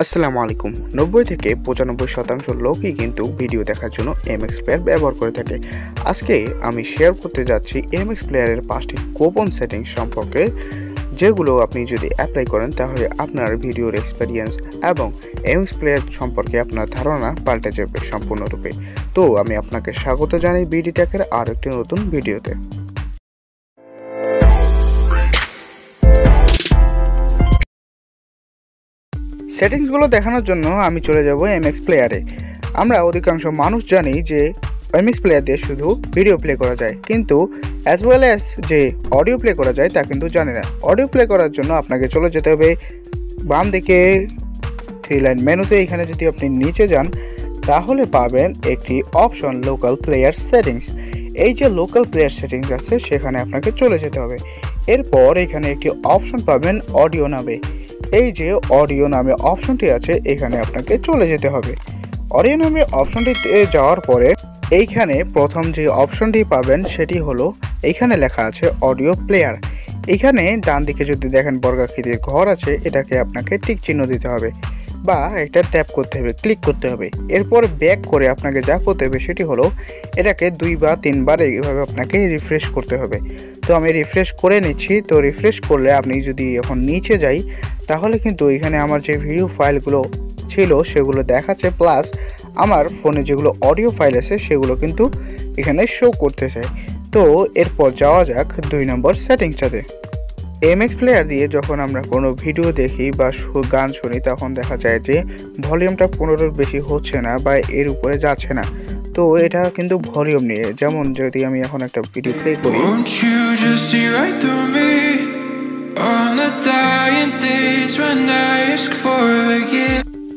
আসসালামু আলাইকুম। 90 থেকে 95% লোকই কিন্তু ভিডিও দেখার জন্য এমএক্স প্লেয়ার ব্যবহার করে থাকে। আজকে আমি শেয়ার করতে যাচ্ছি এমএক্স প্লেয়ারের 5টি গোপন সেটিংস সম্পর্কে, যেগুলো আপনি যদি অ্যাপ্লাই করেন তাহলে আপনার ভিডিওর এক্সপেরিয়েন্স এবং এমএক্স প্লেয়ার সম্পর্কে আপনার ধারণা পাল্টে যাবে সম্পূর্ণরূপে। তো আমি আপনাকে স্বাগত জানাই বিডি টেকের আর একটি নতুন ভিডিওতে। সেটিংসগুলো দেখানোর জন্য আমি চলে যাব এমএক্স প্লেয়ারে। আমরা অধিকাংশ মানুষ জানি যে এমএক্স প্লেয়ার দিয়ে শুধু ভিডিও প্লে করা যায়, কিন্তু অ্যাজ ওয়েল অ্যাজ যে অডিও প্লে করা যায় তা কিন্তু জানি না। অডিও প্লে করার জন্য আপনাকে চলে যেতে হবে বাম দিকে 3 লাইন মেনুতে। এখানে যদি আপনি নিচে যান তাহলে পাবেন একটি অপশন লোকাল প্লেয়ার সেটিংস। এই যে লোকাল প্লেয়ার সেটিংস আছে সেখানে আপনাকে চলে যেতে হবে। এরপর এখানে একটি অপশন পাবেন অডিও নামে। এই যে অডিও নামে অপশনটি আছে এখানে আপনাকে চলে যেতে হবে। অডিও নামে অপশনটিতে যাওয়ার পরে এইখানে প্রথম যে অপশনটি পাবেন সেটি হলো এইখানে লেখা আছে অডিও প্লেয়ার। এখানে ডান দিকে যদি দেখেন বর্গাকৃতির ঘর আছে, এটাকে আপনাকে টিক চিহ্ন দিতে হবে বা একটা ট্যাপ করতে হবে, ক্লিক করতে হবে। এরপর ব্যাক করে আপনাকে যা করতে হবে সেটি হলো এটাকে 2 বা 3 বার এইভাবে আপনাকে রিফ্রেশ করতে হবে। তো আমি রিফ্রেশ করে নিচ্ছি। তো রিফ্রেশ করলে আপনি যদি এখন নিচে যাই তাহলে কিন্তু এখানে আমার যে ভিডিও ফাইলগুলো ছিল সেগুলো দেখাচ্ছে, প্লাস আমার ফোনে যেগুলো অডিও ফাইল আছে সেগুলো কিন্তু এখানে শো করতেছে। তো এরপর যাওয়া যাক 2 নম্বর সেটিংসটাতে। এমএক্স প্লেয়ার দিয়ে যখন আমরা কোনো ভিডিও দেখি বা গান শুনি তখন দেখা যায় যে ভলিউমটা 15-এর বেশি হচ্ছে না বা এর উপরে যাচ্ছে না। তো এটা কিন্তু ভলিউম নিয়ে, যেমন যদি আমি এখন একটা ভিডিও প্লে করি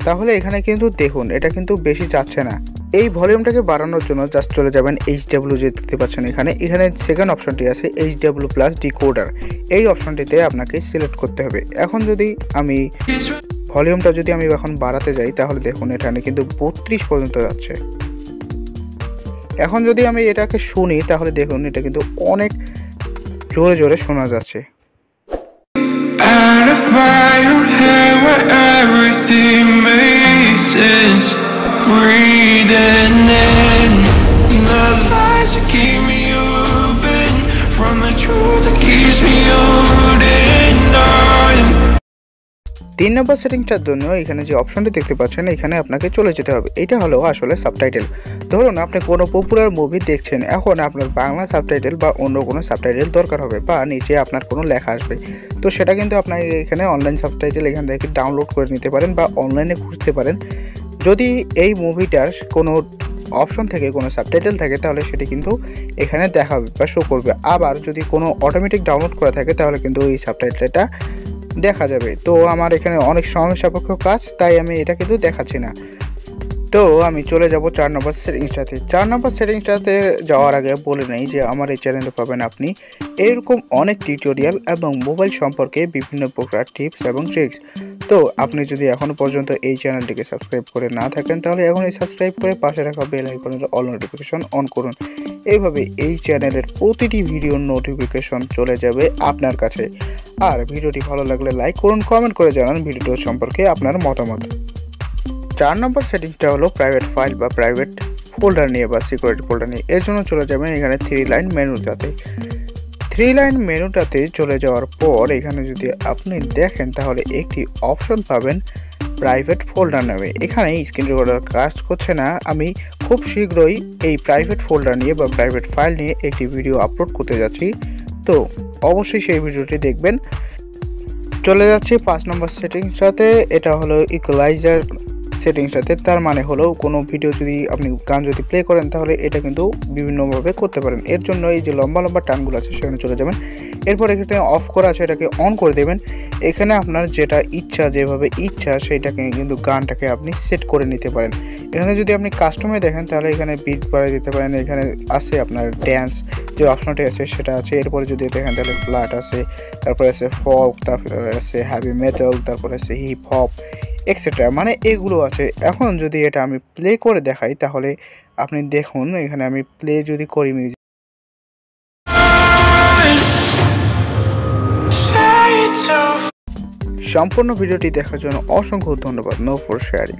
তাহলে এখানে কিন্তু দেখুন এটা কিন্তু বেশি যাচ্ছে না। এই ভলিউমটাকে বাড়ানোর জন্য জাস্ট চলে যাবেন HW, যে দেখতে পাচ্ছেন এখানে সেকেন্ড অপশনটি আছে HW প্লাস ডিকোডার। এই অপশনটিতে আপনাকে সিলেক্ট করতে হবে। এখন যদি আমি ভলিউমটা এখন বাড়াতে যাই তাহলে দেখুন এখানে কিন্তু 32 পর্যন্ত যাচ্ছে। এখন যদি আমি এটাকে শুনি তাহলে দেখুন এটা কিন্তু অনেক জোরে জোরে শোনা যাচ্ছে। তিন নম্বর সেটিংসটার জন্য এখানে যে অপশনটি দেখতে পাচ্ছেন এখানে আপনাকে চলে যেতে হবে। এটা হলো আসলে সাবটাইটেল। ধরুন আপনি কোনো পপুলার মুভি দেখছেন, এখন আপনার বাংলা সাবটাইটেল বা অন্য কোনো সাবটাইটেল দরকার হবে বা নিচে আপনার কোনো লেখা আসবে। তো সেটা কিন্তু আপনার এখানে অনলাইন সাবটাইটেল এখান থেকে ডাউনলোড করে নিতে পারেন বা অনলাইনে খুঁজতে পারেন। যদি এই মুভিটার কোনো অপশন থেকে কোনো সাবটাইটেল থাকে তাহলে সেটি কিন্তু এখানে দেখাবে বা শো করবে। আবার যদি কোনো অটোমেটিক ডাউনলোড করা থাকে তাহলে কিন্তু এই সাবটাইটেলটা দেখা যাবে। তো আমার এখানে অনেক সময় সাপেক্ষ কাজ, তাই আমি এটা কিন্তু দেখাচ্ছি না। তো আমি চলে যাব 4 নম্বর সেটিংসটাতে। 4 নম্বর সেটিংসটাতে যাওয়ার আগে বলে নেই যে আমার এই চ্যানেলে পাবেন আপনি এরকম অনেক টিউটোরিয়াল এবং মোবাইল সম্পর্কে বিভিন্ন প্রকার টিপস এবং ট্রিক্স। তো আপনি যদি এখনও পর্যন্ত এই চ্যানেলটিকে সাবস্ক্রাইব করে না থাকেন তাহলে এখনই সাবস্ক্রাইব করে পাশে রাখা বেল আইকনের অল নোটিফিকেশন অন করুন। এইভাবে এই চ্যানেলের প্রতিটি ভিডিওর নোটিফিকেশন চলে যাবে আপনার কাছে। আর ভিডিওটি ভালো লাগলে লাইক করুন, কমেন্ট করে জানান ভিডিওটি সম্পর্কে আপনার মতামত। 4 নম্বর সেটিংসটা হলো প্রাইভেট ফাইল বা প্রাইভেট ফোল্ডার নিয়ে বা সিকিউরিটি ফোল্ডার নিয়ে। এর জন্য চলে যাবেন এখানে 3 লাইন মেনুটাতে। 3 লাইন মেনুটাতে চলে যাওয়ার পর এখানে যদি আপনি দেখেন তাহলে একটি অপশন পাবেন প্রাইভেট ফোল্ডার নামে। এখানে স্ক্রিন রেকর্ডার কাজ করছে না, আমি খুব শীঘ্রই এই প্রাইভেট ফোল্ডার নিয়ে বা প্রাইভেট ফাইল নিয়ে একটি ভিডিও আপলোড করতে যাচ্ছি। তো অবশ্যই সেই ভিডিওটি দেখবেন। চলে যাচ্ছি 5 নম্বর সেটিংসটাতে। এটা হলো ইকুয়ালাইজার সেটিংসটাতে। তার মানে হলো কোনো ভিডিও যদি আপনি গান যদি প্লে করেন তাহলে এটা কিন্তু বিভিন্নভাবে করতে পারেন। এর জন্য এই যে লম্বা লম্বা টানগুলো আছে সেখানে চলে যাবেন। এরপর এখানে অফ করা আছে, এটাকে অন করে দেবেন। এখানে আপনার যেটা ইচ্ছা, যেভাবে ইচ্ছা সেইটাকে কিন্তু গানটাকে আপনি সেট করে নিতে পারেন। এখানে যদি আপনি কাস্টমে দেখেন তাহলে এখানে বিট বাড়িয়ে দিতে পারেন। এখানে আছে আপনার ড্যান্স যে অপশনটি আছে সেটা আছে। এরপরে যদি দেখেন তাহলে ফ্ল্যাট আছে, তারপরে আছে ফোক, তারপরে আছে হ্যাভি মেটাল, তারপরে আছে হিপ হপ এক্সেট্রা, মানে এগুলো আছে। এখন যদি এটা আমি প্লে করে দেখাই তাহলে আপনি দেখুন এখানে আমি প্লে যদি করি মিউজিক সম্পূর্ণ ভিডিওটি দেখার জন্য অসংখ্য ধন্যবাদ। No for sharing.